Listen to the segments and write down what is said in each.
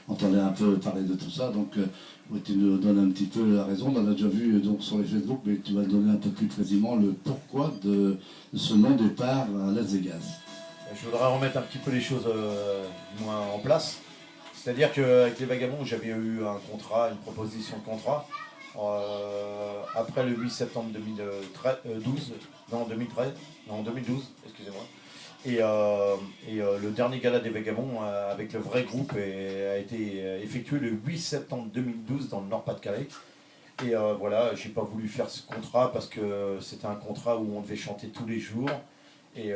entendait un peu parler de tout ça. Donc, oui, tu nous donnes un petit peu la raison. On en a déjà vu donc, sur les Facebook, mais tu vas donner un peu plus précisément le pourquoi de ce non-départ à Las Vegas. Je voudrais remettre un petit peu les choses du moins en place. C'est-à-dire qu'avec les Vagabonds, j'avais eu un contrat, une proposition de contrat. Après le 8 septembre 2012, non 2013, non 2012, excusez-moi. Et le dernier gala des Vagabonds avec le vrai groupe a été effectué le 8 septembre 2012 dans le Nord-Pas-de-Calais. Et voilà, j'ai pas voulu faire ce contrat parce que c'était un contrat où on devait chanter tous les jours et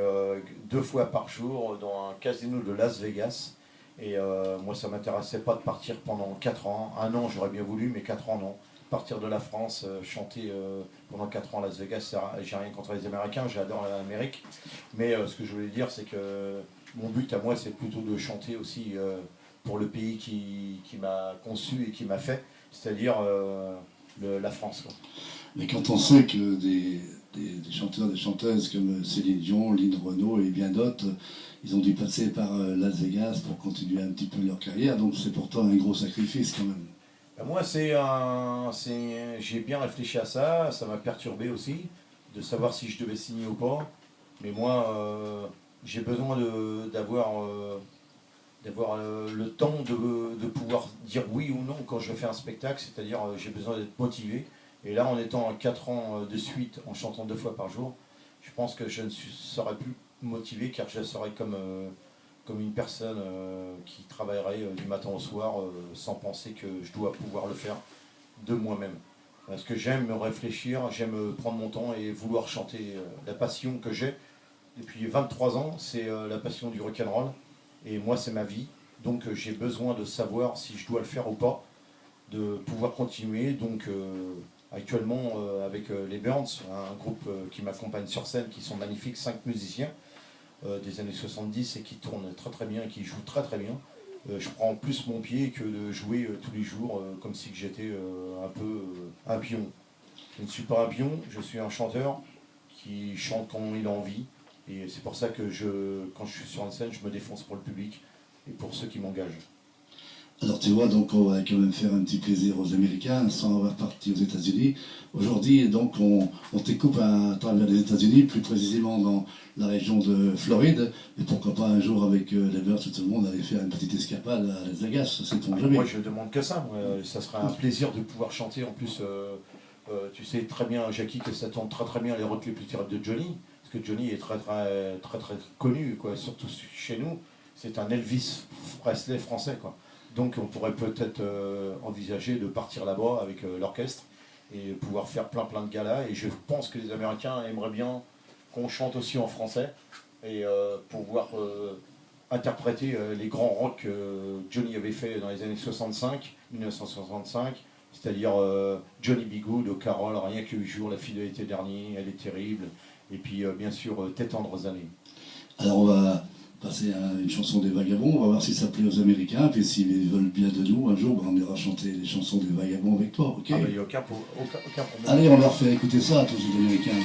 2 fois par jour dans un casino de Las Vegas. Et moi, ça m'intéressait pas de partir pendant 4 ans. 1 an, j'aurais bien voulu, mais 4 ans, non. Partir de la France, chanter pendant 4 ans à Las Vegas, j'ai rien contre les Américains, j'adore l'Amérique. Mais ce que je voulais dire, c'est que mon but à moi, c'est plutôt de chanter aussi pour le pays qui m'a conçu et qui m'a fait, c'est-à-dire la France, quoi. Mais quand on sait que des chanteurs, des chanteuses comme Céline Dion, Lynn Renaud et bien d'autres, ils ont dû passer par Las Vegas pour continuer un petit peu leur carrière, donc c'est pourtant un gros sacrifice quand même. Moi, j'ai bien réfléchi à ça, ça m'a perturbé aussi, de savoir si je devais signer ou pas. Mais moi, j'ai besoin d'avoir le temps de pouvoir dire oui ou non quand je fais un spectacle, c'est-à-dire j'ai besoin d'être motivé. Et là, en étant 4 ans de suite, en chantant 2 fois par jour, je pense que je ne serais plus motivé car je serais comme une personne qui travaillerait du matin au soir sans penser que je dois pouvoir le faire de moi-même. Parce que j'aime me réfléchir, j'aime prendre mon temps et vouloir chanter. La passion que j'ai depuis 23 ans, c'est la passion du rock'n'roll. Et moi, c'est ma vie. Donc j'ai besoin de savoir si je dois le faire ou pas, de pouvoir continuer. Donc actuellement, avec les Burns, un groupe qui m'accompagne sur scène, qui sont magnifiques, 5 musiciens des années 70 et qui tournent très très bien et qui jouent très très bien. Je prends plus mon pied que de jouer tous les jours comme si j'étais un peu un pion. Je ne suis pas un pion, je suis un chanteur qui chante quand il a envie. Et c'est pour ça que quand je suis sur une scène, je me défonce pour le public et pour ceux qui m'engagent. Alors tu vois, donc on va quand même faire un petit plaisir aux Américains sans avoir parti aux États-Unis. Aujourd'hui, donc on t'écoute à travers les États-Unis, plus précisément dans la région de Floride. Et pourquoi pas un jour avec les Birds, tout le monde aller faire une petite escapade à Las Vegas, sait-on jamais. Moi, je demande que ça. Ça serait un plaisir de pouvoir chanter. En plus, tu sais très bien, Jackie, que ça tombe très très bien les rocs les plus terribles de Johnny. Parce que Johnny est très très très très connu, quoi. Surtout chez nous. C'est un Elvis Presley français, quoi. Donc on pourrait peut-être envisager de partir là-bas avec l'orchestre et pouvoir faire plein plein de galas. Et je pense que les Américains aimeraient bien qu'on chante aussi en français et pouvoir interpréter les grands rock que Johnny avait fait dans les années 1965, c'est-à-dire Johnny B. Good, Carole, Rien que 8 jours, La fille de l'été dernier, Elle est terrible, et puis bien sûr Tes tendres années. Alors on va passer à une chanson des Vagabonds, on va voir si ça plaît aux Américains, puis s'ils veulent bien de nous, un jour on ira chanter les chansons des Vagabonds avec toi, ok? Ah, il n'y a aucun problème. Allez, on leur fait écouter ça à tous les Américains.